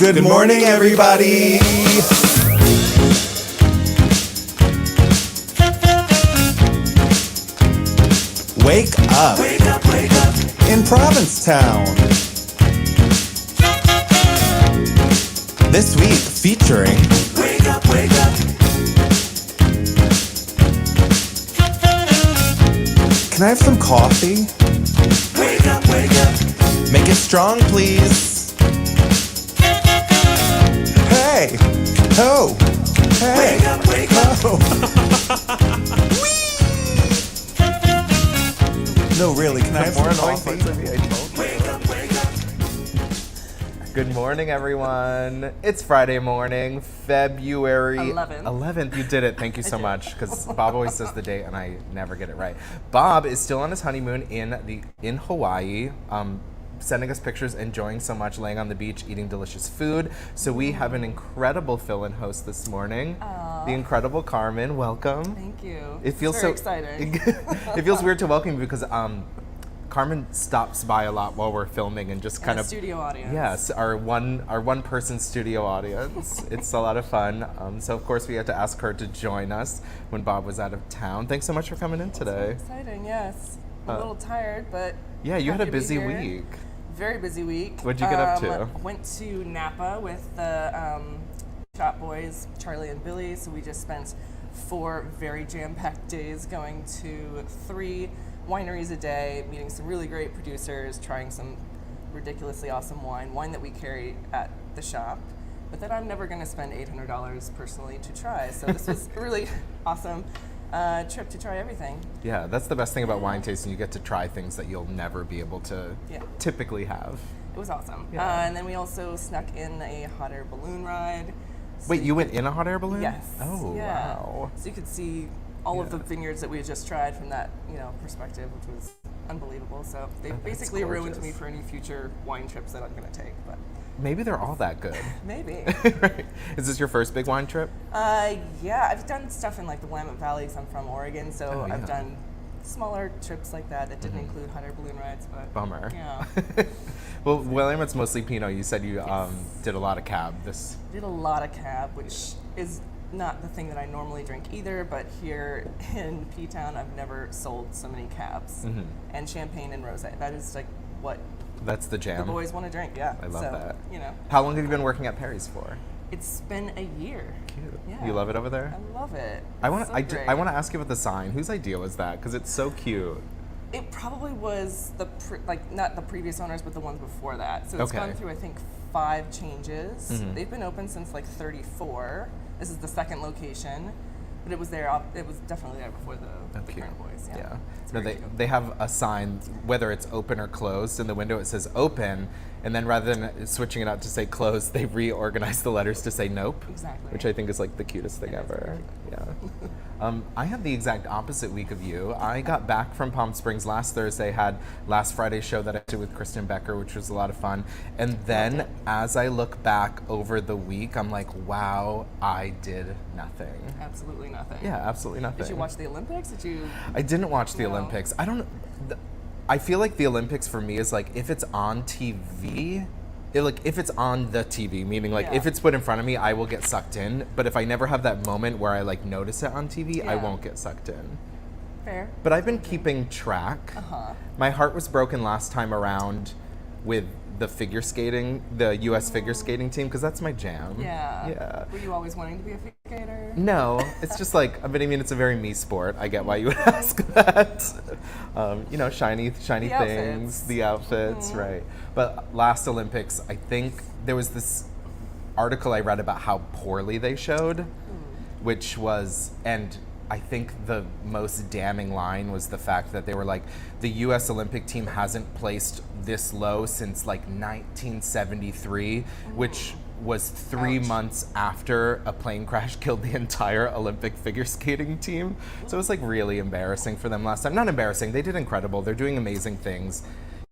Good morning, everybody. Wake up. Wake up, wake up. In Provincetown. This week featuring Wake up, wake up. Can I have some coffee? Wake up, wake up. Make it strong, please. Hey. Ho. Hey. Wake up, wake up. Ho. No, really, can I have some coffee? Wake up, wake up. Good morning, everyone. It's Friday morning, February 11th. You did it. Thank you so much, because Bob always says the date and I never get it right. Bob is still on his honeymoon in Hawaii, sending us pictures, enjoying so much, laying on the beach, eating delicious food. So we have an incredible fill-in host this morning. Aww. The incredible Carmen. Welcome. Thank you. It feels very so exciting. It feels weird to welcome you because Carmen stops by a lot while we're filming and just kind of studio audience. Yes, our one person studio audience. It's a lot of fun. So of course we had to ask her to join us when Bob was out of town. Thanks so much for coming in today. So exciting, yes. A little tired, but Yeah, you had a happy to be busy here. week. Very busy week. What'd you get up to? Went to Napa with the shop boys, Charlie and Billy. So we just spent 4 very jam-packed days going to 3 wineries a day, meeting some really great producers, trying some ridiculously awesome wine that we carry at the shop, but that I'm never going to spend $800 personally to try. So this was a really awesome trip to try everything. Yeah, that's the best thing about wine tasting. You get to try things that you'll never be able to typically have. It was awesome. Yeah. And then we also snuck in a hot air balloon ride. Wait, you went in a hot air balloon? Yes. Oh, yeah. wow. So you could see all of the vineyards that we had just tried from that, perspective, which was unbelievable. So they basically ruined me for any future wine trips that I'm going to take. But Maybe they're all that good. maybe. Right. Is this your first big wine trip? Yeah, I've done stuff in like the Willamette Valley 'cause I'm from Oregon, so Oh, yeah. I've done smaller trips like that didn't include hot air balloon rides. But Bummer. Yeah. Well, William, it's mostly Pinot. You said you did a lot of cab. Did a lot of cab, which is not the thing that I normally drink either, but here in P-Town, I've never sold so many cabs. And champagne and rosé. That is like what That's the jam. the boys want to drink, yeah. I love that. You know. How long have you been working at Perry's for? It's been a year. Cute. Yeah. You love it over there? I love it. I want It's to. so great. I want to ask you about the sign. Whose idea was that? Because it's so cute. It probably was not the previous owners, but the ones before that. So it's Okay. gone through, I think, 5 changes. They've been open since like 34. This is the second location, but it was there. It was definitely there before the current boys. Yeah. It's No, very cute. they have a sign, whether it's open or closed. In the window it says open, and then rather than switching it out to say closed, they reorganized the letters to say nope. Exactly. Which I think is like the cutest thing It is ever. very Yeah. I had the exact opposite week of you. I got back from Palm Springs last Thursday, had last Friday's show that I did with Kristen Becker, which was a lot of fun. And then as I look back over the week, I'm like, wow, I did nothing. Absolutely nothing. Yeah, absolutely nothing. Did you watch the Olympics? Did you? I didn't watch the No. Olympics. I don't. I feel like the Olympics for me is like if it's on TV, if it's on the TV, meaning like Yeah. if it's put in front of me, I will get sucked in. But if I never have that moment where I like notice it on TV, I Yeah. won't get sucked in. Fair. But I've been keeping track. My heart was broken last time around with the figure skating, the U.S. figure skating team, because that's my jam. Yeah. Yeah. Were you always wanting to be a figure skater? No, it's just like, I mean, it's a very me sport. I get why you would ask that. Shiny The things, outfits. the outfits, right. But last Olympics, I think there was this article I read about how poorly they showed, which was, and I think the most damning line was the fact that they were like, the U.S. Olympic team hasn't placed this low since like 1973, which was 3 Ouch. months after a plane crash killed the entire Olympic figure skating team. So it was like really embarrassing for them last time. Not embarrassing, they did incredible. They're doing amazing things.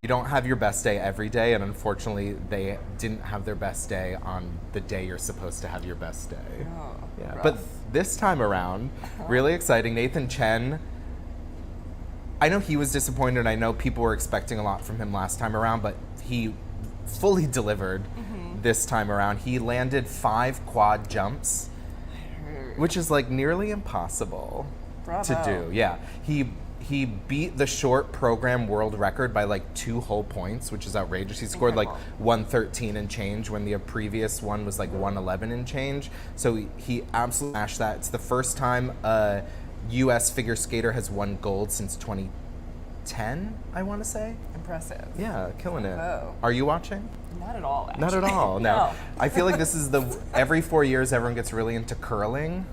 You don't have your best day every day, and unfortunately, they didn't have their best day on the day you're supposed to have your best day. Oh, Yeah, rough. but this time around, really exciting. Nathan Chen, I know he was disappointed, and I know people were expecting a lot from him last time around, but he fully delivered. this time around. He landed 5 quad jumps, which is like nearly impossible to Bravo. do. Yeah, he beat the short program world record by like 2 whole points, which is outrageous. He scored like Incredible. 113 and change when the previous one was like 111 and change. So he absolutely smashed that. It's the first time a U.S. figure skater has won gold since 2010, I want to say. Impressive. Yeah, killing it. Bravo. Are you watching? Not at all, actually. Not at all. No. No. I feel like this is every 4 years everyone gets really into curling.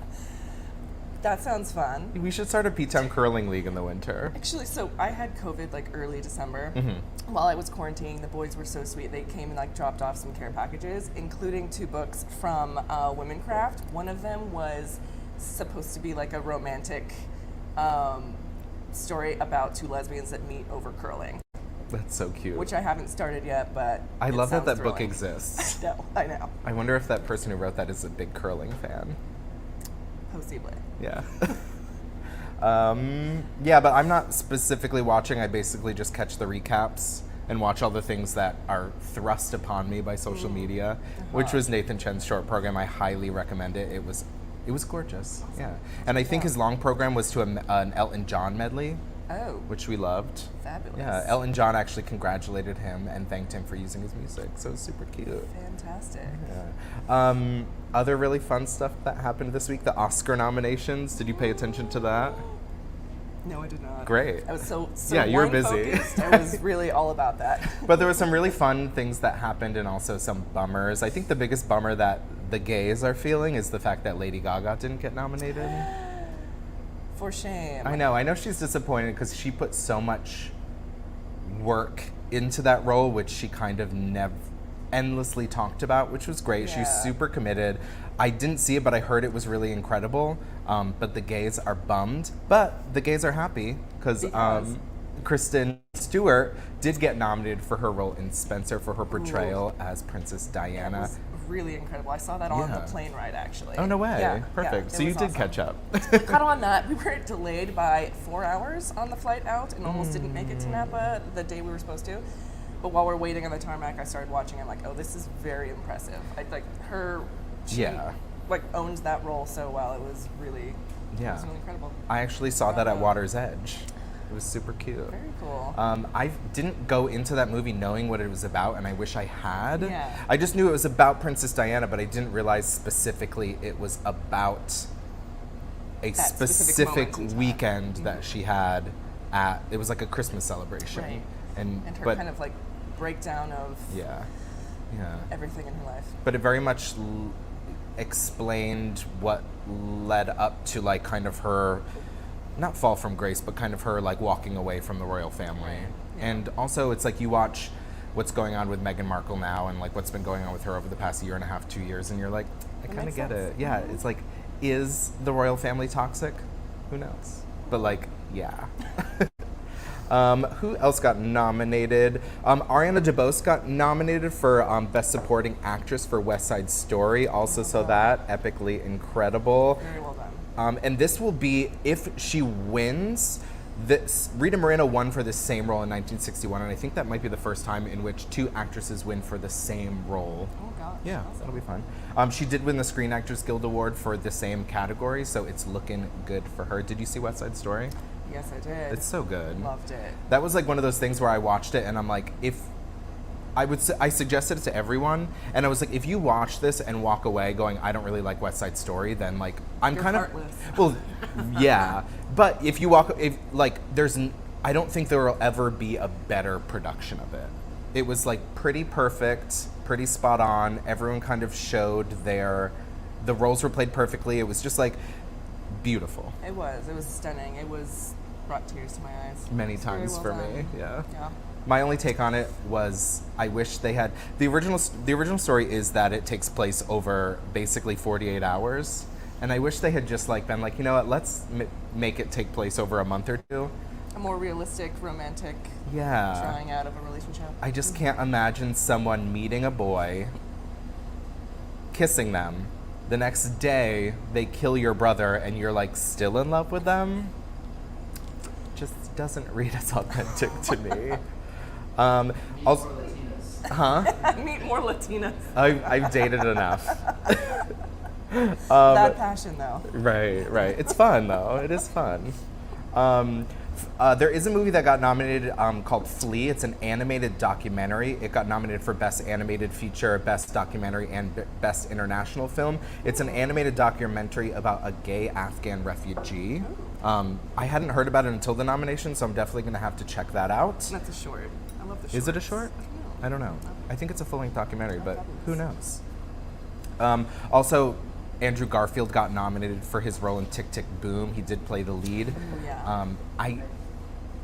That sounds fun. We should start a P-Town curling league in the winter. Actually, so I had COVID like early December. Mm-hmm. While I was quarantining, the boys were so sweet. They came and like dropped off some care packages, including 2 books from Women Craft. One of them was supposed to be like a romantic story about 2 lesbians that meet over curling, That's so cute. which I haven't started yet, but I it love that sounds that book thrilling. exists. No, I know. I wonder if that person who wrote that is a big curling fan. Possibly. Yeah. Yeah, but I'm not specifically watching. I basically just catch the recaps and watch all the things that are thrust upon me by social media, which was Nathan Chen's short program. I highly recommend it. It was gorgeous. Yeah. And I think his long program was to an Elton John medley, Oh, which we loved. fabulous. Yeah, Elton John actually congratulated him and thanked him for using his music. So it was super cute. Fantastic. Yeah. Other really fun stuff that happened this week, the Oscar nominations. Did you pay attention to that? No, I did not. Great. I was so Yeah, you were wine busy. focused. I was really all about that. But there were some really fun things that happened and also some bummers. I think the biggest bummer that the gays are feeling is the fact that Lady Gaga didn't get nominated. For shame. I know she's disappointed because she put so much work into that role, which she kind of endlessly talked about, which was great. She was Yeah. super committed. I didn't see it, but I heard it was really incredible. But the gays are bummed. But the gays are happy because Because? Kristen Stewart did get nominated for her role in Spencer for her portrayal as Princess It Diana. was really incredible. I saw that on the Yeah. plane ride, actually. Oh, no way. Yeah, Perfect. yeah, So it you was did awesome. catch up. Caught on that. We were delayed by 4 hours on the flight out and almost didn't make it to Napa the day we were supposed to. But while we're waiting on the tarmac, I started watching. I'm like, oh, this is very impressive. She Yeah. like owned that role so well. It was really, Yeah. it was really incredible. I actually saw that at Bravo. Water's Edge. It was super cute. Very cool. I didn't go into that movie knowing what it was about, and I wish I had. Yeah. I just knew it was about Princess Diana, but I didn't realize specifically it was about a That specific specific moment in time. weekend that she had at. It was like a Christmas celebration, Right. and And her but kind of like breakdown of yeah, yeah. everything in her life. But it very much explained what led up to like kind of her not fall from grace, but kind of her like walking away from the royal family. And also it's like you watch what's going on with Meghan Markle now and like what's been going on with her over the past 1.5, 2 years, and you're like, I kind of makes get sense. it. Yeah, it's like, is the royal family toxic? Who knows? But like, yeah. Who else got nominated? Ariana DeBose got nominated for Best Supporting Actress for West Side Story. Also saw that. Epically incredible. Very well done. And this will be, if she wins, Rita Moreno won for the same role in 1961, and I think that might be the first time in which 2 actresses win for the same role. Oh gosh. Yeah, awesome. that'll be fun. She did win the Screen Actors Guild Award for the same category, so it's looking good for her. Did you see West Side Story? Yes, I did. It's so good. Loved it. That was like one of those things where I watched it and I'm like, if I suggested it to everyone, and I was like, if you watch this and walk away going, I don't really like West Side Story, then like I'm You're kind heartless. of well, yeah. But if you I don't think there will ever be a better production of it. It was like pretty perfect, pretty spot on. Everyone kind of showed the roles were played perfectly. It was just like beautiful. It was stunning. It brought tears to my eyes. Many It was very times well for done. me. Yeah. Yeah. My only take on it was I wish they had the original story is that it takes place over basically 48 hours, and I wish they had just like been like, you know what, let's make it take place over a month or two. A more realistic, romantic Yeah. trying out of a relationship. I just can't imagine someone meeting a boy, kissing them, the next day they kill your brother and you're like still in love with them. Just doesn't read as authentic to me. Also, Meet more Latinas. I've dated enough. Bad passion, though. Right. It's fun, though. It is fun. There is a movie that got nominated called Flea. It's an animated documentary. It got nominated for Best Animated Feature, Best Documentary, and Best International Film. It's an animated documentary about a gay Afghan refugee. I hadn't heard about it until the nomination, so I'm definitely going to have to check that out. That's a short. I love the short. Is it a short? I don't know. I think it's a full-length documentary, but who knows? Also, Andrew Garfield got nominated for his role in Tick, Tick, Boom. He did play the lead. Yeah. I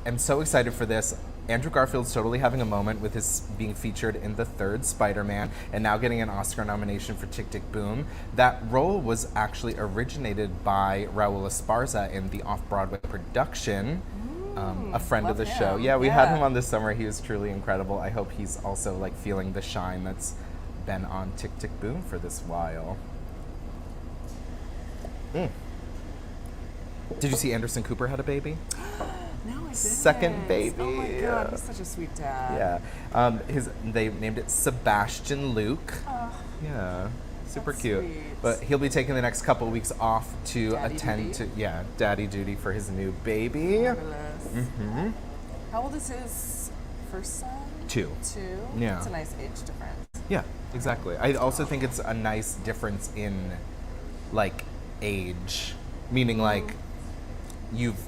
am so excited for this. Andrew Garfield's totally having a moment with his being featured in the third Spider-Man and now getting an Oscar nomination for Tick, Tick, Boom. That role was actually originated by Raul Esparza in the off-Broadway production. A friend of the love show. him. Yeah, we had Yeah. him on this summer. He was truly incredible. I hope he's also like feeling the shine that's been on Tick, Tick, Boom for this while. Did you see Anderson Cooper had a baby? No, I didn't. Second baby. Oh my God, he's such a sweet dad. Yeah. They named it Sebastian Luke. Yeah. Super That's cute. sweet. But he'll be taking the next couple weeks off to Daddy attend duty. to daddy duty for his new baby. Fabulous. How old is his first son? 2. 2? Yeah. It's a nice age difference. Yeah, exactly. I also think it's a nice difference in like age, meaning like you've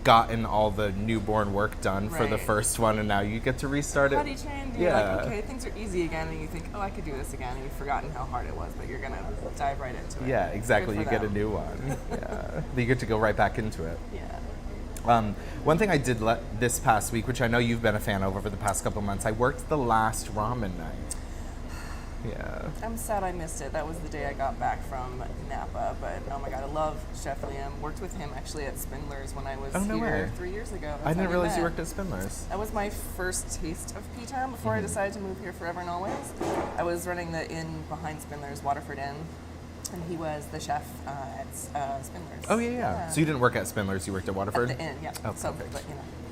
gotten all the newborn work done for the Right. first one, and now you get to restart it. Potty trained, you're like, okay, things are easy again, and you think, oh, I could do this again, and you've forgotten how hard it was, but you're gonna dive right into it. Yeah, exactly. Good You for get a them. new one. Yeah, you get to go right back into it. Yeah. One thing I did this past week, which I know you've been a fan of over the past couple months, I worked the last ramen night. Yeah. I'm sad I missed it. That was the day I got back from Napa, but oh my God, I love Chef Liam. Worked with him actually at Spindler's when I was Oh, no here way. 3 years ago. That's I how didn't we realize you met. worked at Spindler's. That was my first taste of P-Town before I decided to move here forever and always. I was running the inn behind Spindler's, Waterford Inn, and he was the chef at Spindler's. Oh, yeah. So you didn't work at Spindler's, you worked at Waterford? At the inn, yeah. Oh, So, perfect. but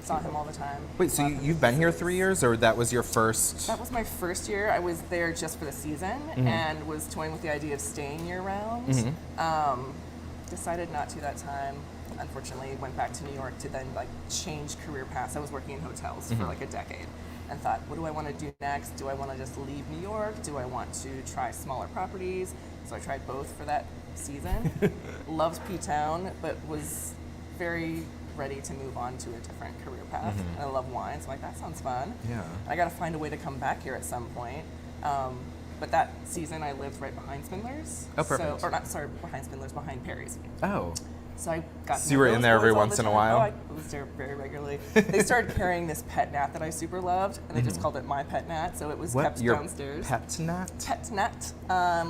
saw him all the time. Wait, so Loved him. you've been here 3 years, or that was your first? That was my first year. I was there just for the season and was toying with the idea of staying year round. Decided not to that time. Unfortunately, went back to New York to then like change career paths. I was working in hotels for like a decade and thought, what do I want to do next? Do I want to just leave New York? Do I want to try smaller properties? So I tried both for that season. Loved P-Town, but was very ready to move on to a different career path. And I love wine, so I'm like, that sounds fun. Yeah. I got to find a way to come back here at some point. But that season, I lived right behind Spindler's. Oh, perfect. So, or not, sorry, behind Spindler's, behind Perry's. Oh. So I got. So you were in there every once in a while? Oh, I was there very regularly. They started carrying this pet nat that I super loved, and they just called it my pet nat. So it was kept Your downstairs. pet nat? Pet nat,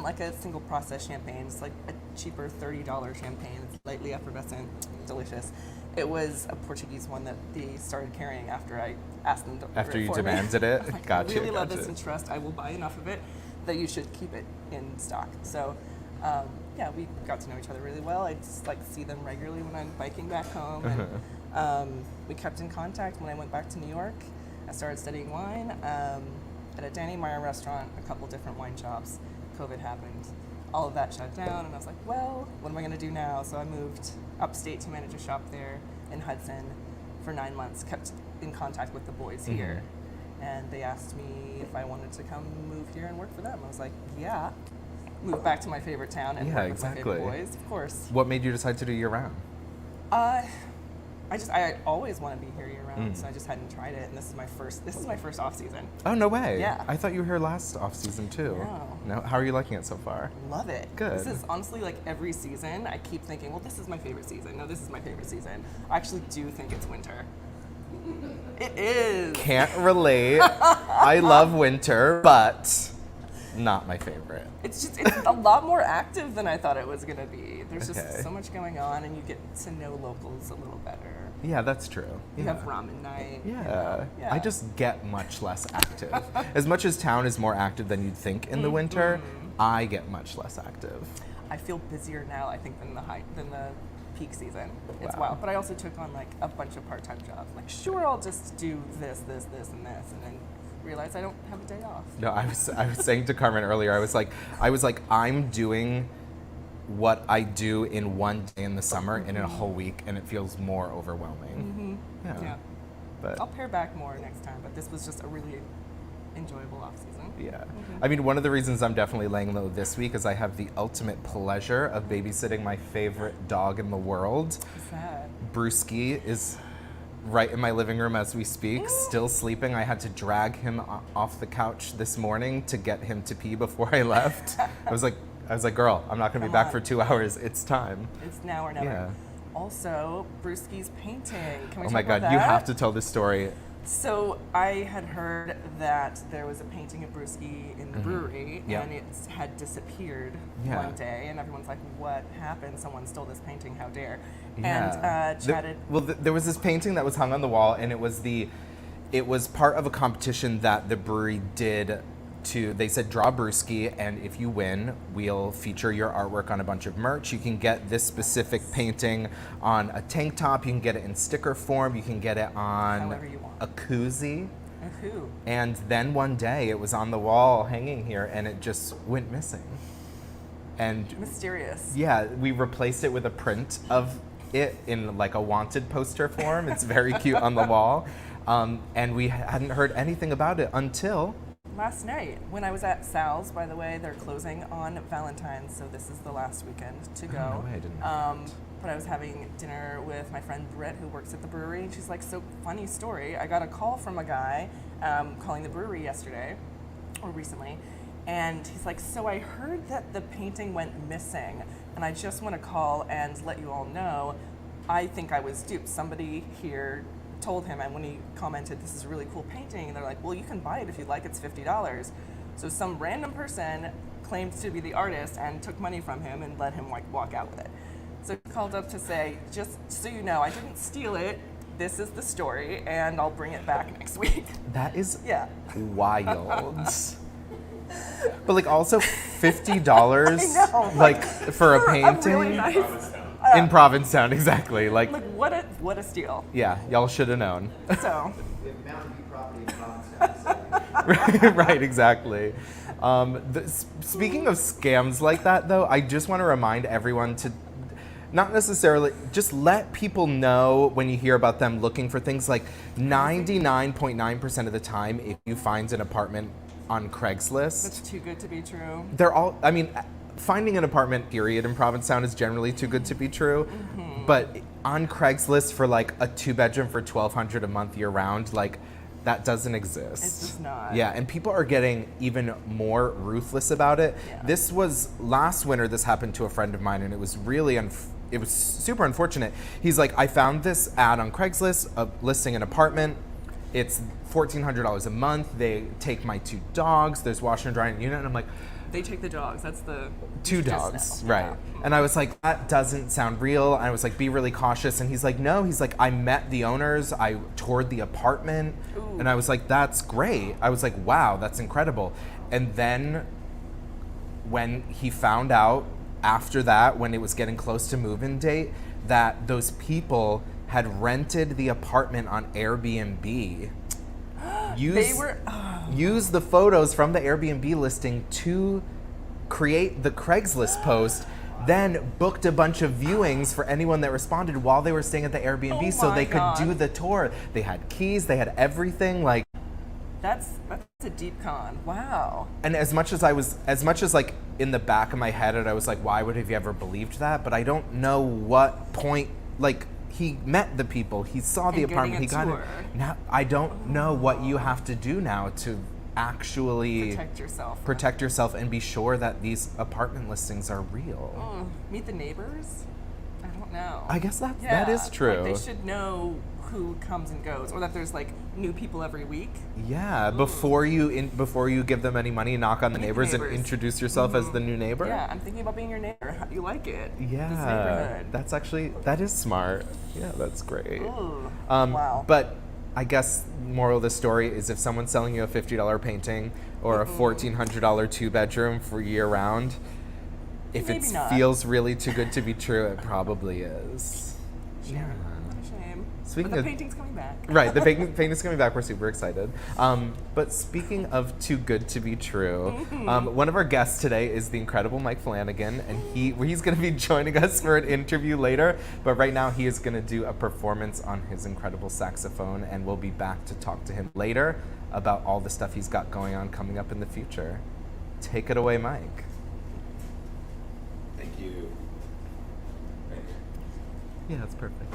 like a single process champagne. It's like a cheaper $30 champagne. It's lightly effervescent, delicious. It was a Portuguese one that they started carrying after I asked them to order After it you for me. demanded it? I'm like, Gotcha, I really love this gotcha. and trust. I will buy enough of it that you should keep it in stock. So, yeah, we got to know each other really well. I just like see them regularly when I'm biking back home. And, we kept in contact when I went back to New York. I started studying wine at a Danny Meyer restaurant, a couple different wine shops. COVID happened. All of that shut down, and I was like, well, what am I going to do now? So I moved upstate to manage a shop there in Hudson for 9 months, kept in contact with the boys here. And they asked me if I wanted to come move here and work for them. I was like, yeah. Moved back to my favorite town and Yeah, work with my exactly. favorite boys, of course. What made you decide to do year round? I always want to be here year round, so I just hadn't tried it. And this is my first off season. Oh, no way. Yeah. I thought you were here last off season too. No. No. How are you liking it so far? Love it. Good. This is honestly like every season, I keep thinking, well, this is my favorite season. No, this is my favorite season. I actually do think it's winter. It is. Can't relate. I love winter, but not my favorite. It's a lot more active than I thought it was going to be. There's Okay. just so much going on, and you get to know locals a little better. Yeah, that's true. You Yeah. have ramen night. you Yeah. know, I just get much less active. As much as town is more active than you'd think in the winter, I get much less active. I feel busier now, I think, than the peak season. It's Wow. wild. But I also took on like a bunch of part-time jobs. Like, sure, I'll just do this, and then realize I don't have a day off. No, I was saying to Carmen earlier, I was like, I'm doing what I do in one day in the summer and in a whole week, and it feels more overwhelming. Yeah. But I'll pare back more next time, but this was just a really enjoyable off season. yeah. I mean, one of the reasons I'm definitely laying low this week is I have the ultimate pleasure of babysitting my favorite dog in the world. What's that? Brewski is right in my living room as we speak, still sleeping. I had to drag him off the couch this morning to get him to pee before I left. I was like, girl, I'm not gonna be back for 2 hours. It's time. It's now or never. Yeah. Also, Brewski's painting. Can we Oh talk my about God, that? you have to tell this story. So I had heard that there was a painting of Brewski in the brewery, Yeah. and it had disappeared Yeah. one day, and everyone's like, "What happened? Someone stole this painting? How dare!" Yeah. And chatted. There was this painting that was hung on the wall, and it was part of a competition that the brewery did. They said draw Brewski, and if you win, we'll feature your artwork on a bunch of merch. You can get this specific painting on a tank top. You can get it in sticker form. You can get it on However you want. a koozie. Who? And then one day it was on the wall hanging here, and it just went missing. And Mysterious. yeah, we replaced it with a print of it in like a wanted poster form. It's very cute on the wall. And we hadn't heard anything about it until Last night, when I was at Sal's, by the way, they're closing on Valentine's, so this is the last weekend to go. no way, I didn't know But I was having dinner with my friend Britt, who works at the brewery, and she's like, "So funny story. I got a call from a guy calling the brewery yesterday, or recently, and he's like, so I heard that the painting went missing, and I just want to call and let you all know, I think I was duped. Somebody here told him, and when he commented, this is a really cool painting, and they're like, well, you can buy it if you'd like, it's $50. So some random person claimed to be the artist and took money from him and let him like walk out with it. So he called up to say, just so you know, I didn't steal it. This is the story, and I'll bring it back next week. that is Yeah. wild. But like also $50 I know, like for a painting A really nice, in Provincetown, exactly. Like like what a steal. yeah, y'all should have known. So We have Mountain View property in Provincetown, so Right, exactly. Speaking of scams like that, though, I just want to remind everyone to not necessarily just let people know when you hear about them looking for things. Like 99.9% of the time, if you find an apartment on Craigslist, that's too good to be true. they're all, I mean, finding an apartment, period, in Provincetown is generally too good to be true. But on Craigslist for like a 2-bedroom for $1,200 a month year round, like that doesn't exist. It's just not. Yeah, and people are getting even more ruthless about it. Yeah. This was last winter. This happened to a friend of mine, and it was really it was super unfortunate. He's like, I found this ad on Craigslist listing an apartment. It's $1,400 a month. They take my 2 dogs. There's washer and drying unit, and I'm like, They take the dogs. That's the 2 just dogs, know. right? Yeah. And I was like, that doesn't sound real. And I was like, be really cautious. And he's like, no. He's like, I met the owners. I toured the apartment. Ooh. And I was like, that's great. I was like, wow, that's incredible. And then when he found out after that, when it was getting close to move-in date, that those people had rented the apartment on Airbnb. Use the photos from the Airbnb listing to create the Craigslist post, then booked a bunch of viewings for anyone that responded while they were staying at the Airbnb, Oh so my they God. could do the tour. They had keys, they had everything, like. That's a deep con. Wow. And as much as like in the back of my head, I was like, why would have you ever believed that? But I don't know what point, like, he met the people, he saw the And getting apartment, a he got it. tour. Now I don't know what you have to do now to actually Protect yourself. and be sure that these apartment listings are real. Meet the neighbors? I don't know. I guess that Yeah, is true. Like they should know who comes and goes, or that there's like new people every week. Yeah, before you give them any money, knock on the Meet the neighbors and neighbors. introduce yourself as the new neighbor. Yeah, I'm thinking about being your neighbor. How do you like it? Yeah, This neighborhood. that is smart. Yeah, that's great. Ooh, wow. But I guess moral of the story is if someone's selling you a $50 painting or a $1,400 2-bedroom for year round, if Maybe it not. feels really too good to be true, it probably is. Shame. Yeah. What a shame. It's Speaking But the of painting's coming back. right, the painting's coming back. We're super excited. But speaking of too good to be true, one of our guests today is the incredible Mike Flanagan, and he's going to be joining us for an interview later. But right now, he is going to do a performance on his incredible saxophone, and we'll be back to talk to him later about all the stuff he's got going on coming up in the future. Take it away, Mike. Thank you. Yeah, that's perfect.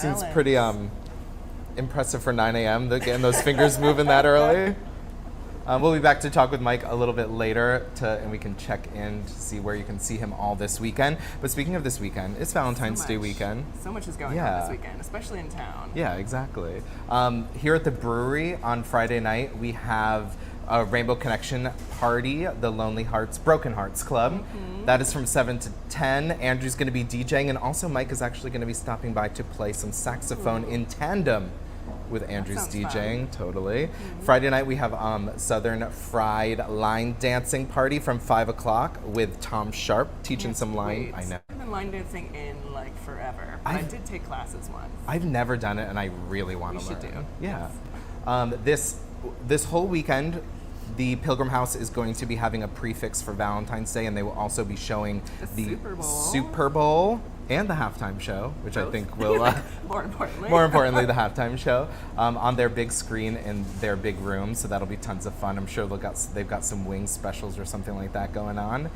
Seems pretty impressive for 9 a.m. Getting those fingers moving that early. We'll be back to talk with Mike a little bit later, and we can check in to see where you can see him all this weekend. But speaking of this weekend, it's Valentine's Day weekend. So much is going on this weekend, especially in town. Yeah, exactly. Here at the brewery on Friday night, we have a Rainbow Connection party, the Lonely Hearts, Broken Hearts Club. That is from 7 to 10. Andrew's going to be DJing, and also Mike is actually going to be stopping by to play some saxophone in tandem with Andrew's DJing. Totally. Friday night we have Southern Fried line dancing party from 5 o'clock with Tom Sharp teaching some line. I know. I've been line dancing in like forever. But I did take classes once. I've never done it, and I really want to learn. We should do. Yeah. This whole weekend, the Pilgrim House is going to be having a prefix for Valentine's Day, and they will also be showing the Super Bowl and the halftime show, which I think will more importantly the halftime show on their big screen in their big room. So that'll be tons of fun. I'm sure they've got some wing specials or something like that going on.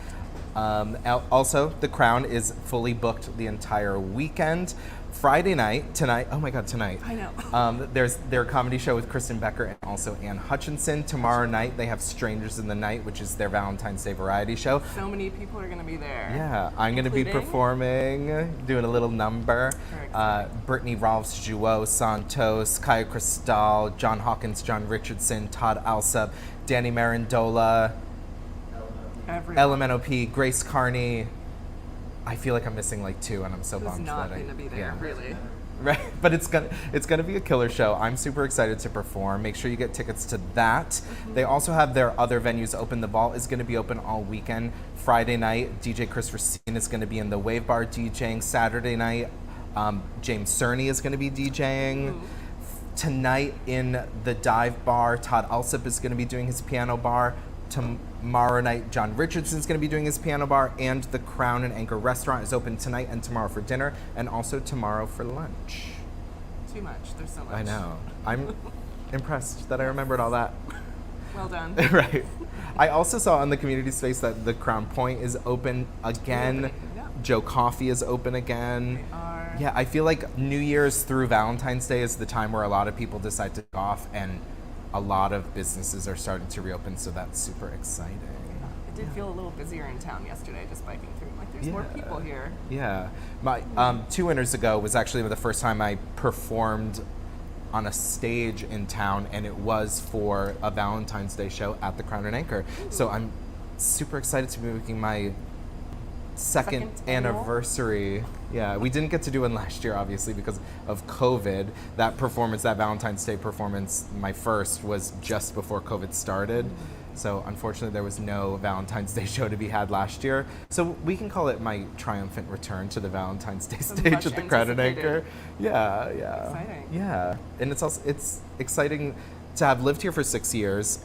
Also, The Crown is fully booked the entire weekend. Friday night, tonight. I know. There's their comedy show with Kristen Becker and also Anne Hutchinson. Tomorrow night they have Strangers in the Night, which is their Valentine's Day variety show. So many people are going to be there. Yeah, I'm going to be performing, doing a little number. Brittany Rolfs, Jouot Santos, Kaya Cristal, John Hawkins, John Richardson, Todd Alsop, Danny Marandola, LMNOP, Grace Carney. I feel like I'm missing like 2, and I'm so Who's bummed not that I going to be there, yeah. really? Right, but it's gonna be a killer show. I'm super excited to perform. Make sure you get tickets to that. They also have their other venues open. The Vault is gonna be open all weekend. Friday night, DJ Chris Racine is gonna be in the Wave Bar DJing. Saturday night, James Cerny is gonna be DJing. Tonight in the Dive Bar, Todd Alsop is gonna be doing his piano bar. Tomorrow night, John Richardson's going to be doing his piano bar, and the Crown and Anchor restaurant is open tonight and tomorrow for dinner, and also tomorrow for lunch. Too much. There's so much. I know. I'm impressed that I remembered all that. Well done. Right. I also saw on the community space that the Crown Point is open again. Yeah. Joe Coffee is open again. They are. Yeah, I feel like New Year's through Valentine's Day is the time where a lot of people decide to go off, and a lot of businesses are starting to reopen, so that's super exciting. It did feel a little busier in town yesterday, just biking through. Like, there's more Yeah. people here. Yeah. My 2 winters ago was actually the first time I performed on a stage in town, and it was for a Valentine's Day show at the Crown and Anchor. So I'm super excited to be making my second annual? anniversary. Yeah, we didn't get to do one last year, obviously, because of COVID. That performance, that Valentine's Day performance, my first, was just before COVID started. So unfortunately, there was no Valentine's Day show to be had last year. So we can call it my triumphant return to the Valentine's Day stage much at the Crown and Anchor. anticipated. Yeah, yeah. Exciting. Yeah, and it's exciting to have lived here for 6 years,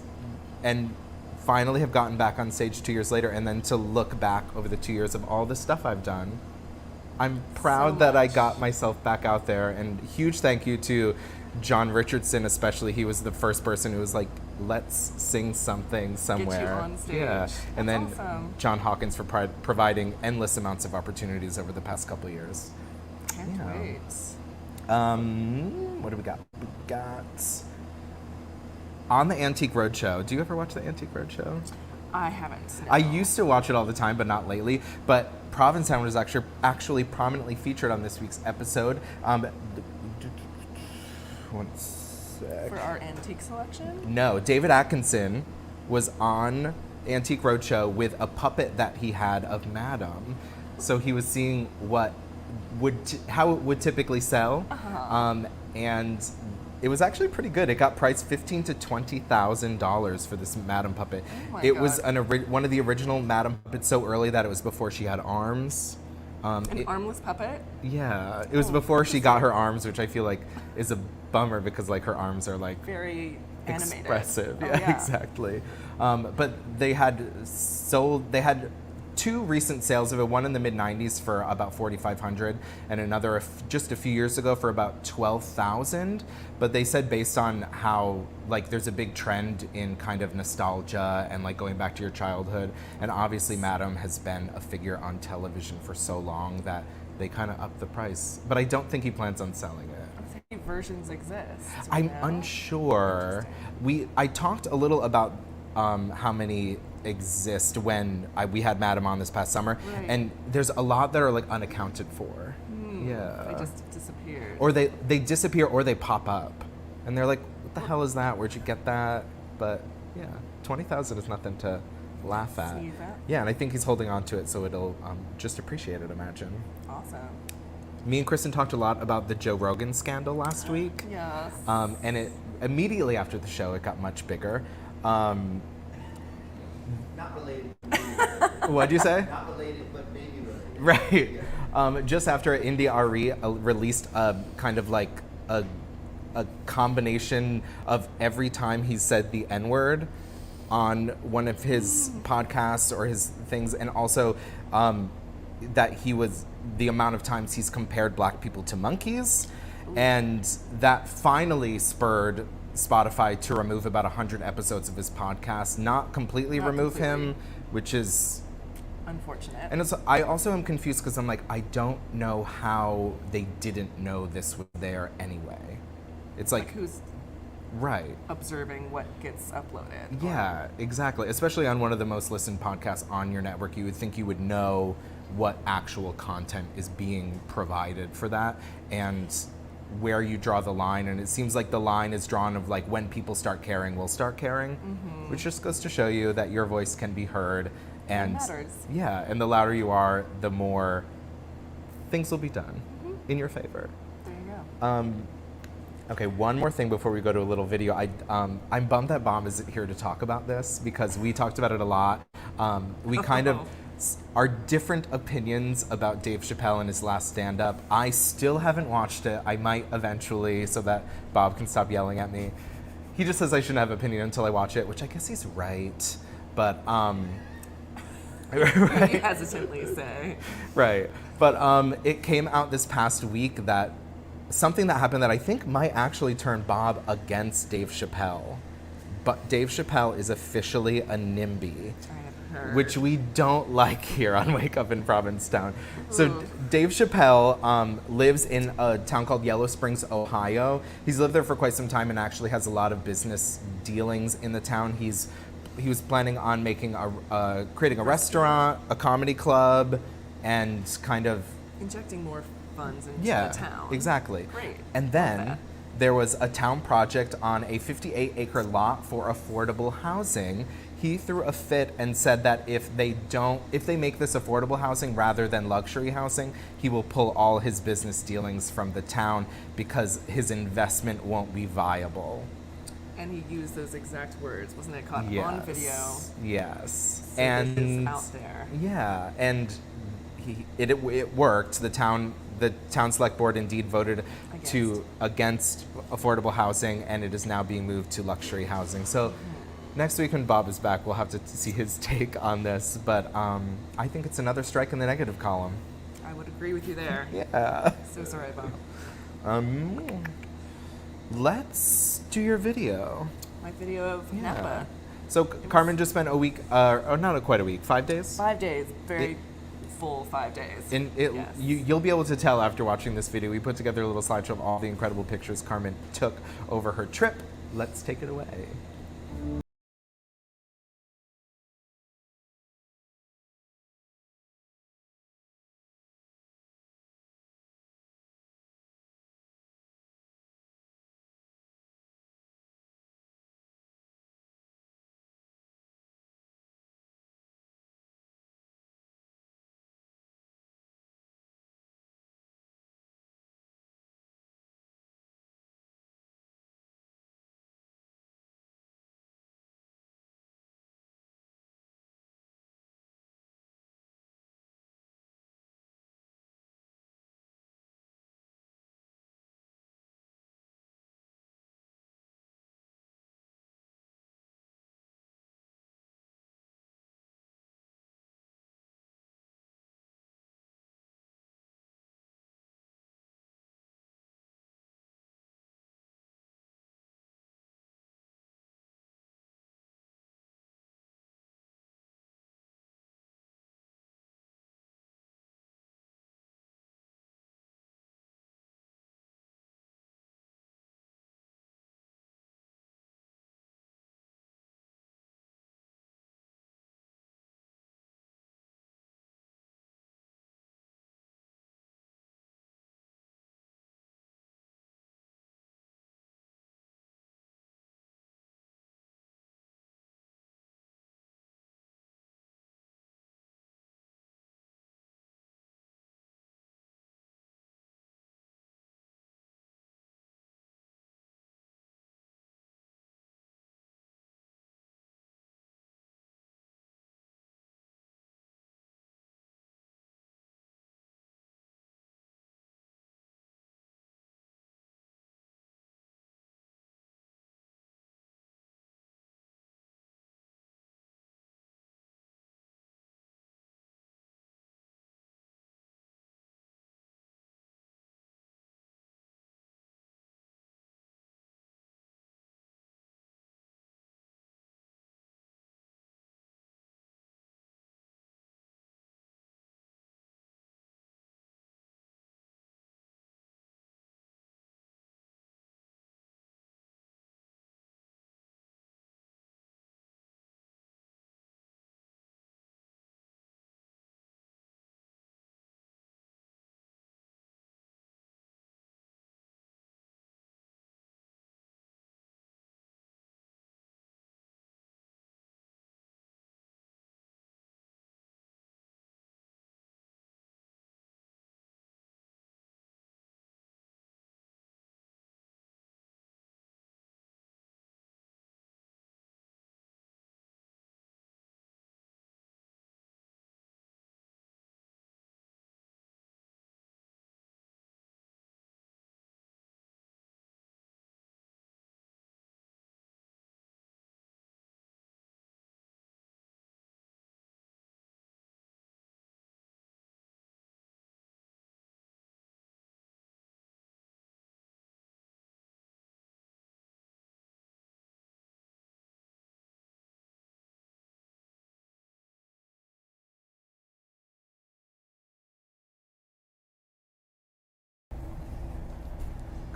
and finally have gotten back on stage 2 years later, and then to look back over the 2 years of all the stuff I've done. I'm proud that I much. got myself back out there, and huge thank you to John Richardson especially. He was the first person who was like, let's sing something somewhere. on stage. Yeah, and then That's awesome. John Hawkins for providing endless amounts of opportunities over the past couple of years. Can't Yeah. wait. What do we got? We got on the Antique Roadshow. Do you ever watch the Antique Roadshow? I haven't. No. I used to watch it all the time, but not lately. But Provincetown was actually prominently featured on this week's episode. One sec. For our antique selection? No, David Atkinson was on Antique Roadshow with a puppet that he had of Madame. So he was seeing how it would typically sell, and it was actually pretty good. It got priced $15,000 to $20,000 for this Madame puppet. Oh my It was God. one of the original Madame puppets so early that it was before she had arms. An armless puppet? Yeah, it was before she got her arms, which I feel like is a bummer because like her arms are like Very animated. expressive. Oh, Yeah, exactly. But they had 2 recent sales of it, one in the mid 90s for about $4,500 and another just a few years ago for about $12,000. But they said based on how like there's a big trend in kind of nostalgia and like going back to your childhood, and obviously Madame has been a figure on television for so long that they kind of upped the price. But I don't think he plans on selling it. How many versions exist? I'm now? unsure. I talked a little about how many exist when we had Madame on this past summer, Right. and there's a lot that are like unaccounted for. Yeah. They just disappeared. Or they disappear or they pop up, and they're like, "What the hell is that? Where'd you get that?" But yeah, 20,000 is nothing to laugh at. Sneeze at. Yeah, and I think he's holding on to it, so it'll just appreciate it. Imagine. Awesome. Me and Kristen talked a lot about the Joe Rogan scandal last week. Yes. And it immediately after the show, it got much bigger. Not related. What'd you say? Not related, but maybe related. Right. Just after India Ari released a kind of like a combination of every time he said the N-word on one of his podcasts or his things, and also that the amount of times he's compared black people to monkeys, and that finally spurred Spotify to remove about 100 episodes of his podcast, not completely Not remove completely. him, which is, Unfortunate. and I also am confused because I'm like, I don't know how they didn't know this was there anyway. It's like, who's right. observing what gets uploaded? Yeah, exactly. Especially on one of the most listened podcasts on your network, you would think you would know what actual content is being provided for that and where you draw the line. And it seems like the line is drawn of like when people start caring, we'll start caring, which just goes to show you that your voice can be heard And matters. yeah, and the louder you are, the more things will be done in your favor. There you go. Okay, one more thing before we go to a little video. I'm bummed that Bob isn't here to talk about this because we talked about it a lot. We kind of our different opinions about Dave Chappelle and his last stand-up. I still haven't watched it. I might eventually, so that Bob can stop yelling at me. He just says I shouldn't have an opinion until I watch it, which I guess he's right. But You hesitantly say. right. But it came out this past week that something that happened that I think might actually turn Bob against Dave Chappelle. But Dave Chappelle is officially a NIMBY, I have heard. which we don't like here on Wake Up in Provincetown. So Dave Chappelle lives in a town called Yellow Springs, Ohio. He's lived there for quite some time and actually has a lot of business dealings in the town. He was planning on making creating a restaurant, a comedy club, and kind of Injecting more funds into yeah, the town. exactly. Great. And Love then that. there was a town project on a 58-acre lot for affordable housing. He threw a fit and said that if they make this affordable housing rather than luxury housing, he will pull all his business dealings from the town because his investment won't be viable. And he used those exact words, wasn't it? Caught Yes. on video. Yes. So and this is out there. yeah, and it worked. The town select board indeed voted against affordable housing, and it is now being moved to luxury housing. So next week when Bob is back, we'll have to see his take on this. But I think it's another strike in the negative column. I would agree with you there. Yeah. So sorry, Bob. Let's do your video. My video of Napa. So Carmen just spent a week, or not quite a week, 5 days? 5 days. Very full 5 days. Yes. You'll be able to tell after watching this video. We put together a little slideshow of all the incredible pictures Carmen took over her trip. Let's take it away.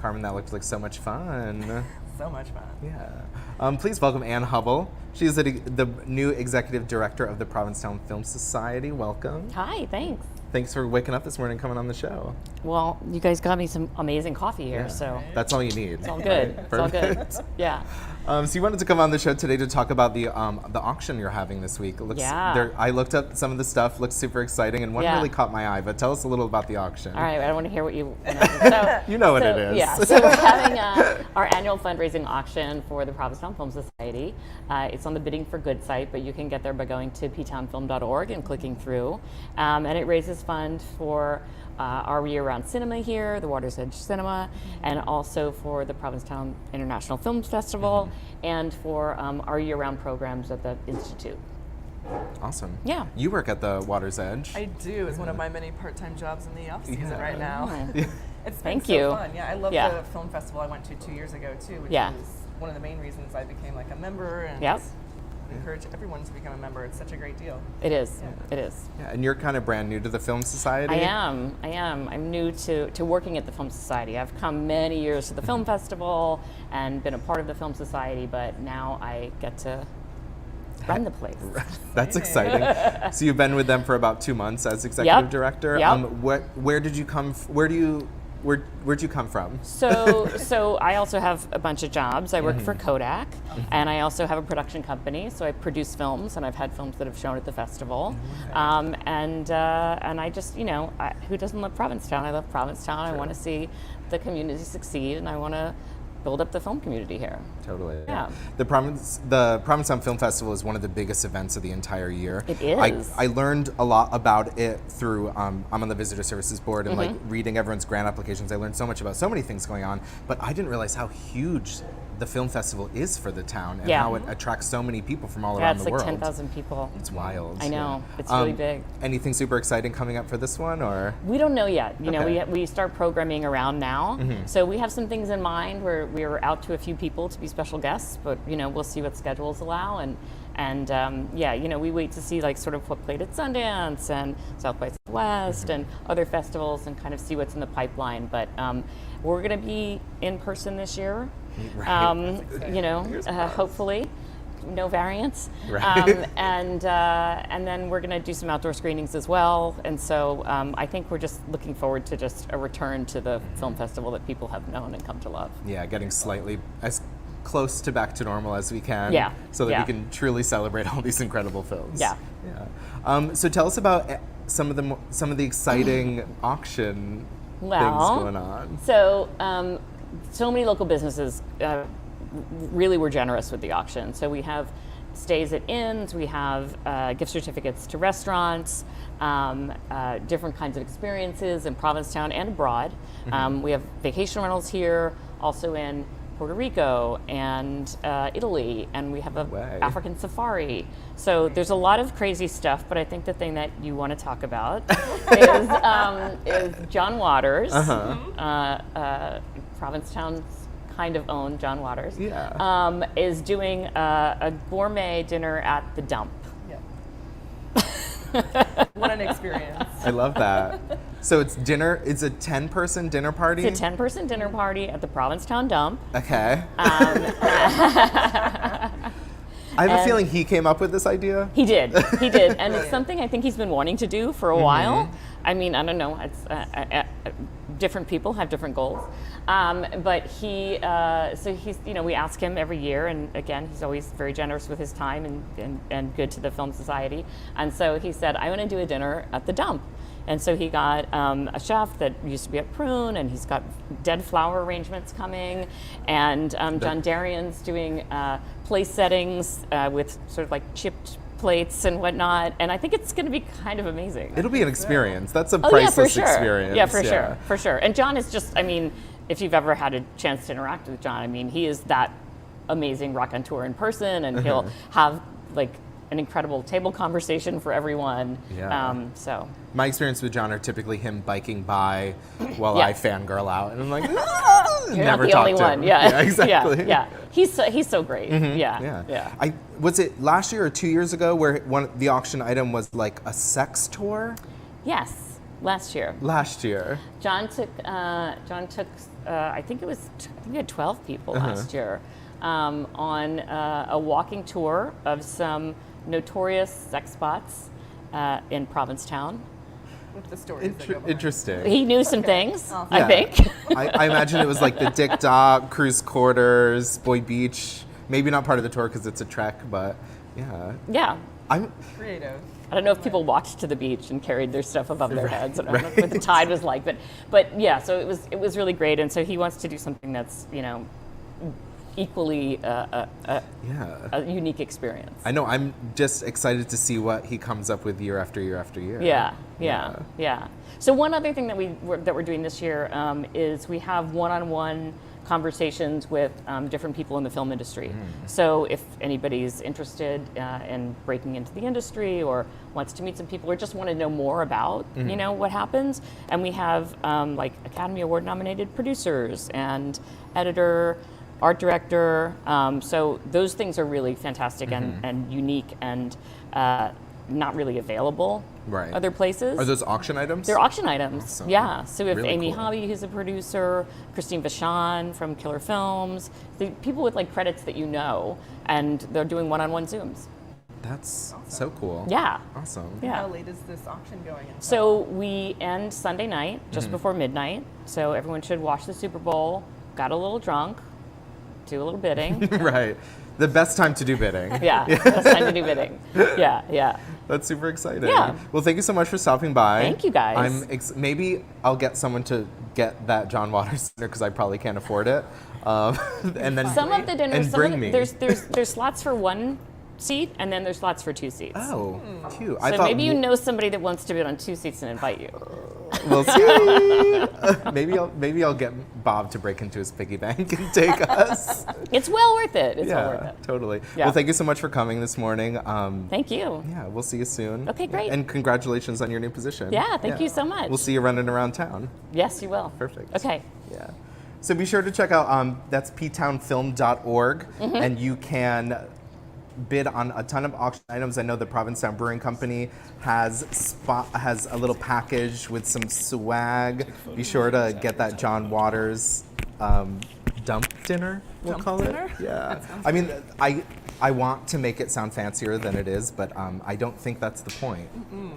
Carmen. That looked like so much fun. So much fun. Yeah. Please welcome Anne Hubbell. She is the new executive director of the Provincetown Film Society. Welcome. Hi, thanks. Thanks for waking up this morning and coming on the show. Well, you guys got me some amazing coffee here, Yeah. so That's all you need. it's all good. It's all good. Perfect. Yeah. So you wanted to come on the show today to talk about the auction you're having this week. It looks, Yeah. I looked up some of the stuff. Looks super exciting, and one Yeah. really caught my eye. But tell us a little about the auction. All right, I want to hear what you. So, You know what it is. Yeah. So we're having our annual fundraising auction for the Provincetown Film Society. It's on the Bidding for Good site, but you can get there by going to ptownfilm.org and clicking through. And it raises funds for our year-round cinema here, the Water's Edge Cinema, and also for the Provincetown International Film Festival, and for our year-round programs at the Institute. Awesome. Yeah. You work at the Water's Edge. I do. It's one of my many part-time jobs in the off season Yeah. right now. Oh. It's been Thank so you. fun. Yeah, I love Yeah. the film festival I went to 2 years ago too, which Yeah. is one of the main reasons I became like a member and Yep. encourage everyone to become a member. It's such a great deal. It is. Yeah. It is. Yeah, and you're kind of brand new to the Film Society. I am. I'm new to working at the Film Society. I've come many years to the film festival and been a part of the Film Society, but now I get to run the place. That's exciting. So you've been with them for about 2 months as executive director. Yep. Where did you come? Where'd you come from? So I also have a bunch of jobs. I work for Kodak, and I also have a production company. So I produce films, and I've had films that have shown at the festival. And I just, who doesn't love Provincetown? I love Provincetown. I want to see the community succeed, and I want to build up the film community here. Totally. Yeah. The Provincetown Film Festival is one of the biggest events of the entire year. It is. I learned a lot about it through, I'm on the Visitor Services Board, and like reading everyone's grant applications. I learned so much about so many things going on, but I didn't realize how huge the film festival is for the town and Yeah. how it attracts so many people from all Yeah, around it's the like world. 10,000 people. It's wild. I know. It's really big. Anything super exciting coming up for this one, or? We don't know yet. Okay. We start programming around now. So we have some things in mind where we are out to a few people to be special guests, but we'll see what schedules allow. And we wait to see like sort of what played at Sundance and South by Southwest and other festivals and kind of see what's in the pipeline. But we're going to be in person this year. Right. Hopefully. No variants, Right. and then we're going to do some outdoor screenings as well. And so I think we're just looking forward to just a return to the film festival that people have known and come to love. Yeah, getting slightly as close to back to normal as we can. Yeah, So that yeah. we can truly celebrate all these incredible films. Yeah. Yeah. So tell us about some of the exciting auction things going on. So so many local businesses really were generous with the auction. So we have stays at inns, we have gift certificates to restaurants, different kinds of experiences in Provincetown and abroad. We have vacation rentals here, also in Puerto Rico and Italy, and we have a way. African safari. So there's a lot of crazy stuff, but I think the thing that you want to talk about is John Waters, Provincetown's kind of own John Waters, is doing a gourmet dinner at the Dump. What an experience. I love that. So it's dinner. It's a 10-person dinner party. It's a 10-person dinner party at the Provincetown Dump. Okay. I have a feeling he came up with this idea. He did, and it's something I think he's been wanting to do for a while. I mean, I don't know, it's different people have different goals, but we ask him every year, and again, he's always very generous with his time and good to the Film Society, and so he said, I want to do a dinner at the Dump. And so he got a chef that used to be at Prune, and he's got dead flower arrangements coming, and John Darian's doing place settings with sort of like chipped plates and whatnot, and I think it's going to be kind of amazing. It'll be an experience. That's a Oh, priceless yeah, for sure. experience. Yeah, for sure. And John is just, I mean, if you've ever had a chance to interact with John, I mean, he is that amazing raconteur in person, and he'll have like an incredible table conversation for everyone. Yeah. So My experience with John are typically him biking by while Yeah. I fangirl out, and I'm like, you're never not the talk only to one. him. Yeah, exactly. Yeah. He's so great. Yeah. Was it last year or 2 years ago where the auction item was like a sex tour? Yes. Last year. Last year. John took, I think we had 12 people last year on a walking tour of some notorious sex spots in Provincetown. With the stories that go behind. Interesting. He knew some things, Awesome. I think. I imagine it was like the Dick Dock, Cruise Quarters, Boyd Beach. Maybe not part of the tour because it's a trek, but yeah. Yeah. I'm Creative. I don't know if people walked to the beach and carried their stuff above their heads. I don't know what the tide was like, but yeah. So it was really great, and so he wants to do something that's equally a unique experience. I know. I'm just excited to see what he comes up with year after year after year. Yeah. So one other thing that we're doing this year is we have one-on-one conversations with different people in the film industry. So if anybody's interested in breaking into the industry or wants to meet some people or just want to know more about what happens, and we have like Academy Award nominated producers and editor, art director. So those things are really fantastic and unique and not really available other places. Are those auction items? They're auction items. Awesome. Yeah. So we have Really Amy cool. Hobby, who's a producer, Christine Vachon from Killer Films, the people with like credits that you know, and they're doing one-on-one Zooms. That's so cool. Yeah. Awesome. Yeah. How late is this auction going until? So we end Sunday night, just before midnight. So everyone should watch the Super Bowl, got a little drunk, do a little bidding. Right. The best time to do bidding. Yeah, that's time to do bidding. Yeah. That's super exciting. Yeah. Well, thank you so much for stopping by. Thank you, guys. Maybe I'll get someone to get that John Waters dinner because I probably can't afford it. And then Some of the dinners, and bring me. there's slots for one seat, and then there's slots for two seats. Oh, cute. So maybe you know somebody that wants to bid on two seats and invite you. We'll see. maybe I'll get Bob to break into his piggy bank and take us. It's well worth it. It's well worth it. Totally. Yeah. Well, thank you so much for coming this morning. Thank you. Yeah, we'll see you soon. Okay, great. And congratulations on your new position. Yeah, thank you so much. We'll see you running around town. Yes, you will. Perfect. Okay. Yeah. So be sure to check out that's ptownfilm.org, and you can bid on a ton of auction items. I know the Provincetown Brewing Company has a little package with some swag. Be sure to get that John Waters dump dinner, we'll Dump call dinner? it. Yeah. I mean, I want to make it sound fancier than it is, but I don't think that's the point.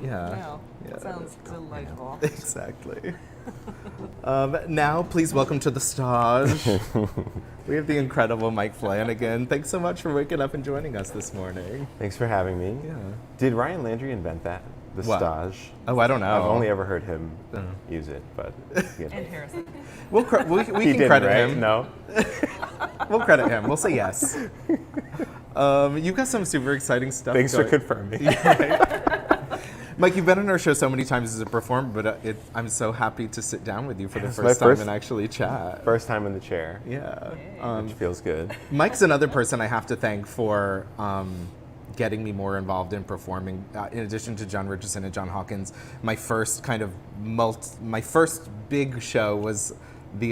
Yeah. Wow. Yeah. Sounds delightful. Exactly. Now, please welcome to the stage. We have the incredible Mike Flanagan. Thanks so much for waking up and joining us this morning. Thanks for having me. Yeah. Did Ryan Landry invent that? The What? stage? Oh, I don't know. I've only ever heard him use it, but you know. And Harrison. we He can didn't, credit right? him. No. We'll credit him. We'll say yes. You've got some super exciting stuff. Thanks for going. confirming. Mike, you've been on our show so many times as a performer, but I'm so happy to sit down with you for the It's my first time first- and actually chat. First time in the chair, Yeah. which feels good. Mike's another person I have to thank for getting me more involved in performing. In addition to John Richardson and John Hawkins, my first my first big show was the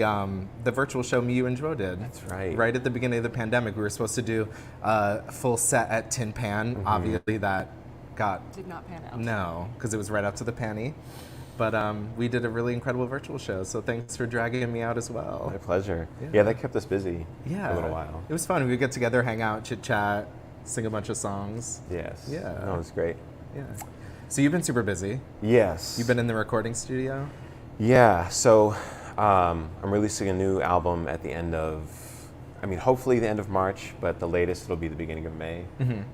virtual show me, you, and Joe did. That's right. Right at the beginning of the pandemic, we were supposed to do a full set at Tin Pan. Obviously, that got Did not pan out. no, because it was right out to the panty. But we did a really incredible virtual show, so thanks for dragging me out as well. My pleasure. Yeah. Yeah, that kept us busy Yeah, for a little while. It was fun. We would get together, hang out, chit chat, sing a bunch of songs. Yes. Yeah. No, it was great. Yeah. So you've been super busy. Yes. You've been in the recording studio. Yeah, so I'm releasing a new album at the end of, hopefully the end of March, but the latest it'll be the beginning of May.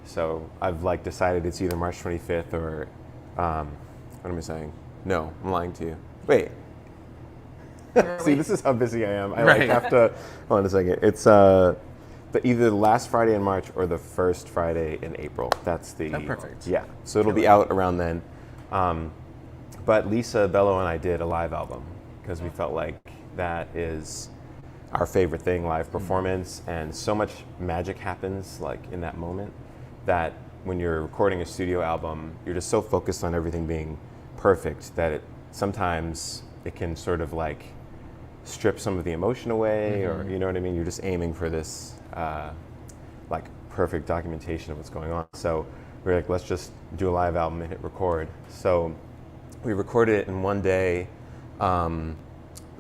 So I've decided it's either March 25th or, what am I saying? No, I'm lying to you. Wait. See, this is how busy I am. I Right. have to, hold on a second. It's either the last Friday in March or the first Friday in April. That's the, Oh, perfect. Yeah, so it'll be out around then. But Lisa Bello and I did a live album because we felt like that is our favorite thing, live performance, and so much magic happens in that moment that when you're recording a studio album, you're just so focused on everything being perfect that sometimes it can sort of strip some of the emotion away, or you know what I mean? You're just aiming for this perfect documentation of what's going on. So we're let's just do a live album and hit record. So we recorded it in one day, the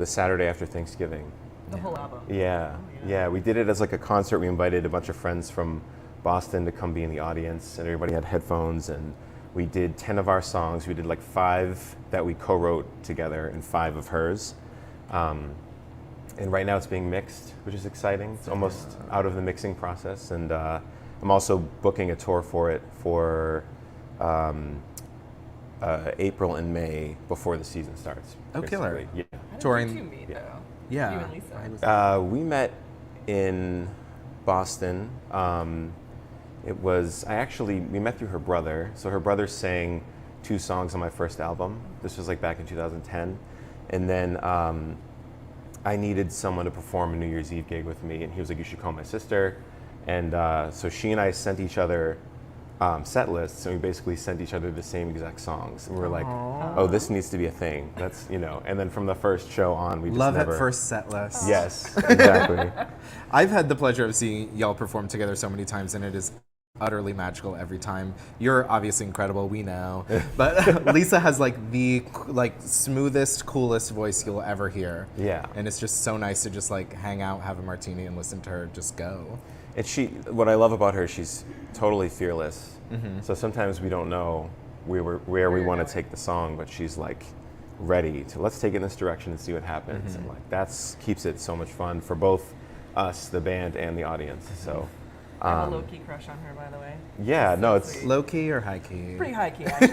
Saturday after Thanksgiving. The whole album. Yeah, yeah. We did it as like a concert. We invited a bunch of friends from Boston to come be in the audience, and everybody had headphones, and we did 10 of our songs. We did like 5 that we co-wrote together and 5 of hers. And right now it's being mixed, which is exciting. It's almost out of the mixing process, and I'm also booking a tour for it for April and May before the season starts. Oh, killer. basically. Yeah. How did Touring- you two meet, though? Yeah. You and Lisa. We met in Boston. We met through her brother. So her brother sang 2 songs on my first album. This was like back in 2010. And then I needed someone to perform a New Year's Eve gig with me, and he was like, you should call my sister. And so she and I sent each other set lists, and we basically sent each other the same exact songs. And we were like, oh, this needs to be a thing. That's, and then from the first show on, we just Love never... at first set list. Yes, exactly. I've had the pleasure of seeing y'all perform together so many times, and it is utterly magical every time. You're obviously incredible, we know, but Lisa has like the smoothest, coolest voice you'll ever hear. Yeah. And it's just so nice to just like hang out, have a martini, and listen to her just go. And what I love about her, she's totally fearless. So sometimes we don't know where we want to take the song, but she's like ready to, let's take it in this direction and see what happens. And like that's keeps it so much fun for both us, the band, and the audience. So I have a low-key crush on her, by the way. yeah, no, it's sweet. Low key or high key? Pretty high key, actually.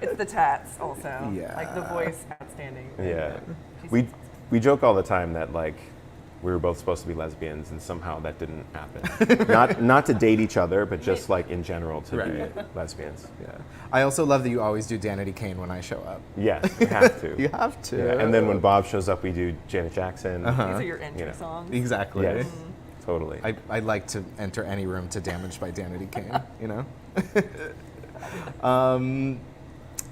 It's the tats, also. Yeah. Like the voice, outstanding. yeah. She's We joke all the time that like we were both supposed to be lesbians, and somehow that didn't happen. not to date each other, but just like in general to be lesbians. Yeah. I also love that you always do Danity Kane when I show up. Yes, we have to. You have to. Yeah. And then when Bob shows up, we do Janet Jackson. These are your entry Yeah. songs. Exactly. Yes, totally. I like to enter any room to Damaged by Danity Kane,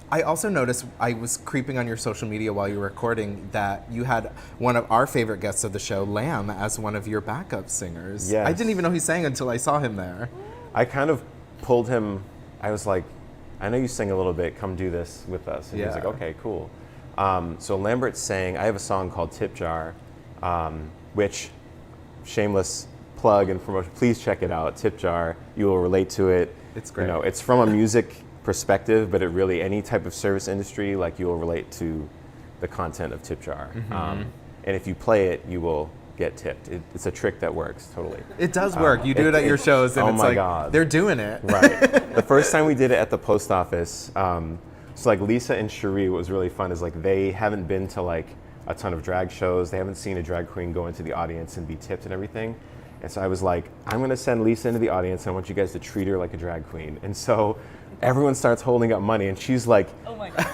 I also noticed, I was creeping on your social media while you were recording, that you had one of our favorite guests of the show, Lamb, as one of your backup singers. Yes. I didn't even know he sang until I saw him there. I kind of pulled him. I was like, I know you sing a little bit. Come do this with us. And he was like, Yeah. okay, cool. So Lambert sang. I have a song called Tip Jar, which, shameless plug and promotion. Please check it out. Tip Jar. You will relate to it. It's great. It's from a music perspective, but it really, any type of service industry, like you will relate to the content of Tip Jar. And if you play it, you will get tipped. It's a trick that works totally. It does work. You do it at your shows, and oh it's my like, God. they're doing it. Right. The first time we did it at the post office, so like Lisa and Cherie, what was really fun is like they haven't been to like a ton of drag shows. They haven't seen a drag queen go into the audience and be tipped and everything. And so I was like, I'm gonna send Lisa into the audience, and I want you guys to treat her like a drag queen. And so everyone starts holding up money, and she's like, Oh my God.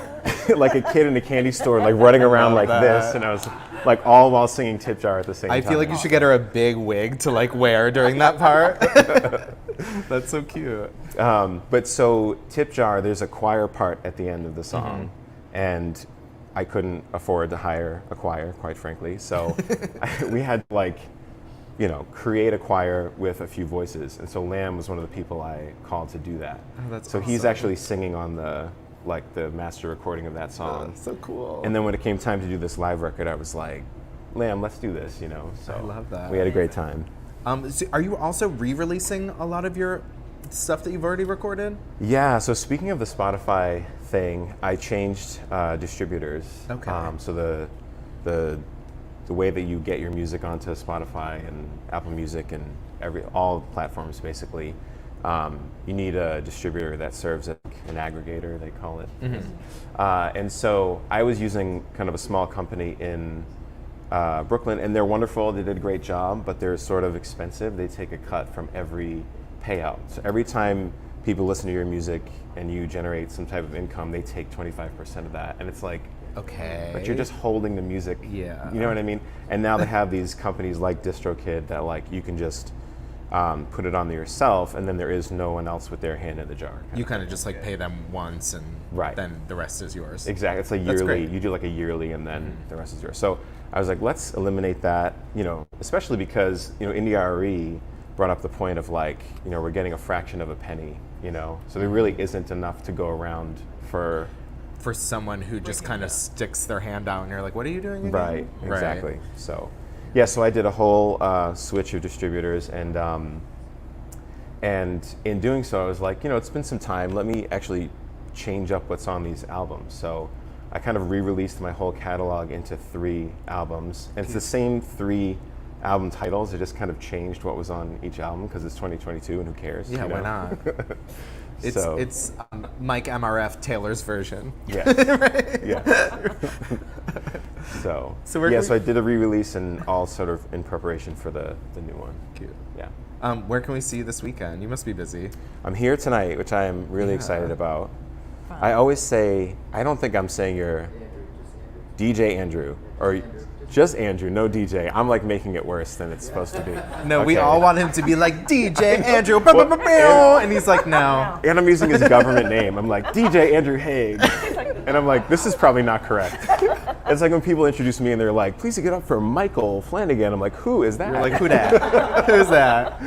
like a kid in a candy store, like running around like this. And I was like, all while singing Tip Jar at the same time. I feel like you should get her a big wig to like wear during that part. That's so cute. But so Tip Jar, there's a choir part at the end of the song, and I couldn't afford to hire a choir, quite frankly. So we had to like, create a choir with a few voices. And so Lamb was one of the people I called to do that. Oh, that's so he's awesome. actually singing on the master recording of that song. So cool. And then when it came time to do this live record, I was like, Lamb, let's do this, So I love that. we had a great time. So are you also re-releasing a lot of your stuff that you've already recorded? Yeah, so speaking of the Spotify thing, I changed distributors. Okay. So the way that you get your music onto Spotify and Apple Music and all platforms basically, you need a distributor that serves as an aggregator, they call it. And so I was using kind of a small company in Brooklyn, and they're wonderful. They did a great job, but they're sort of expensive. They take a cut from every payout. So every time people listen to your music and you generate some type of income, they take 25% of that. And it's like, Okay. but you're just holding the music. Yeah. You know what I mean? And now they have these companies like DistroKid that like you can just put it on there yourself, and then there is no one else with their hand in the jar. You kind of just like pay them once, and Right. then the rest is yours. Exactly. It's like That's yearly. great. You do like a yearly, and then the rest is yours. So I was like, let's eliminate that. Especially because Indie RE brought up the point of like, we're getting a fraction of a penny. So there really isn't enough to go around for for someone who just kind of sticks their hand out and you're like, what are you doing again? Right, exactly. So, yeah, so I did a whole switch of distributors, and in doing so, I was like, it's been some time. Let me actually change up what's on these albums. So I kind of re-released my whole catalog into 3 albums, and it's the same 3 album titles. I just kind of changed what was on each album because it's 2022 and who cares? Yeah, why not? It's MikeMRF Taylor's version. Yeah. Yeah. So I did a re-release and all sort of in preparation for the new one. Cute. Yeah. Where can we see you this weekend? You must be busy. I'm here tonight, which I am really excited about. I always say, I don't think I'm saying you're DJ Andrew, or just Andrew, no DJ. I'm like making it worse than it's supposed to be. No, we Okay. all want him to be like DJ Andrew, and he's like, no. And I'm using his government name. I'm like, DJ Andrew Haig. And I'm like, this is probably not correct. It's like when people introduce me and they're like, please get up for Michael Flanagan. I'm like, who is that? You're like, who dat? Who's that?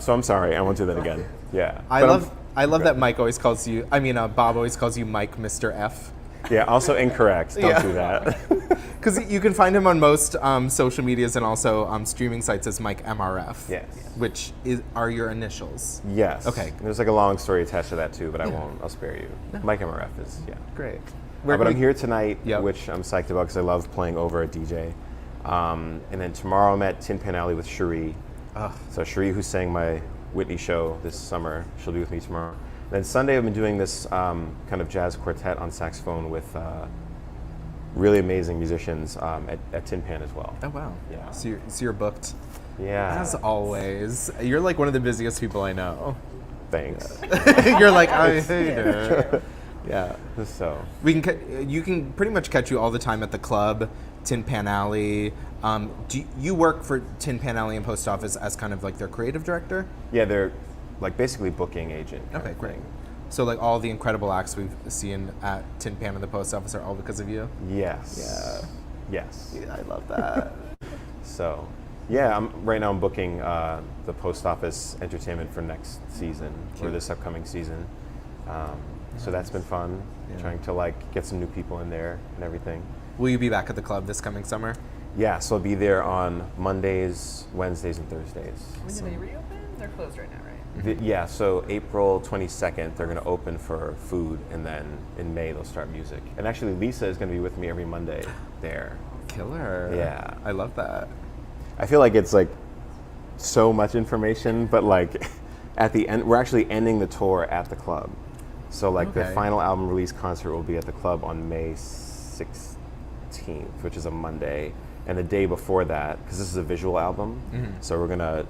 So I'm sorry, I won't do that again. Yeah. I love that Mike always calls you, Bob always calls you Mike Mr. F. Yeah, also incorrect. Don't do that. Because you can find him on most social medias and also streaming sites as MikeMRF. Yes. Which are your initials. Yes. Okay. There's like a long story attached to that too, but I won't. I'll spare you. MikeMRF is, yeah. Great. But I'm here tonight, Yep. which I'm psyched about because I love playing over a DJ. And then tomorrow I'm at Tin Pan Alley with Cherie. So Cherie, who sang my Whitney show this summer, she'll be with me tomorrow. Then Sunday I've been doing this kind of jazz quartet on saxophone with really amazing musicians at Tin Pan as well. Oh, wow. Yeah. So you're booked. Yeah. As always. You're like one of the busiest people I know. Thanks. You're like, I hate it. Yeah. So. You can pretty much catch you all the time at the club, Tin Pan Alley. Do you work for Tin Pan Alley and Post Office as kind of like their creative director? Yeah, they're like basically booking agent. Okay, great. So like all the incredible acts we've seen at Tin Pan and the Post Office are all because of you? Yes. Yeah. Yes. Yeah, I love that. So, yeah, right now I'm booking the Post Office entertainment for next season, or this upcoming season. So that's been fun, trying to like get some new people in there and everything. Will you be back at the club this coming summer? Yeah, so I'll be there on Mondays, Wednesdays, and Thursdays. When do they reopen? They're closed right now, right? Yeah, so April 22nd, they're going to open for food, and then in May, they'll start music. And actually, Lisa is going to be with me every Monday there. Killer. Yeah. I love that. I feel like it's like so much information, but like at the end, we're actually ending the tour at the club. So like the Okay. final album release concert will be at the club on May 16th, which is a Monday. And the day before that, because this is a visual album, so we're gonna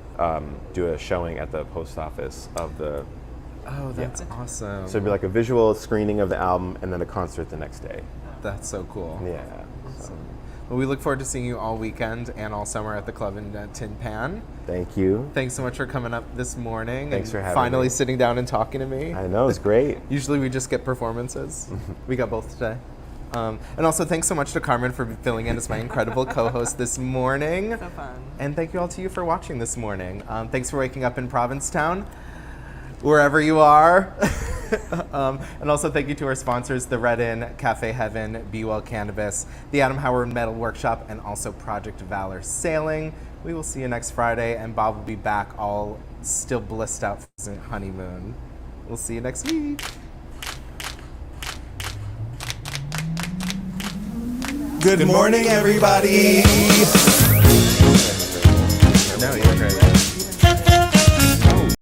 do a showing at the Post Office of the. Oh, that's awesome. So it'd be like a visual screening of the album, and then a concert the next day. That's so cool. Yeah. So, Well, we look forward to seeing you all weekend and all summer at the club in Tin Pan. thank you. Thanks so much for coming up this morning. Thanks and for having finally me. sitting down and talking to me. I know, it's great. Usually we just get performances. We got both today. And also thanks so much to Carmen for filling in as my incredible co-host this morning. So fun. And thank you all to you for watching this morning. Thanks for waking up in Provincetown, wherever you are. And also thank you to our sponsors, the Red Inn, Cafe Heaven, Be Well Cannabis, the Adam Howard Metal Workshop, and also Project Valor Sailing. We will see you next Friday, and Bob will be back all still blissed out for his honeymoon. We'll see you next week. Good morning, everybody. No, you're great.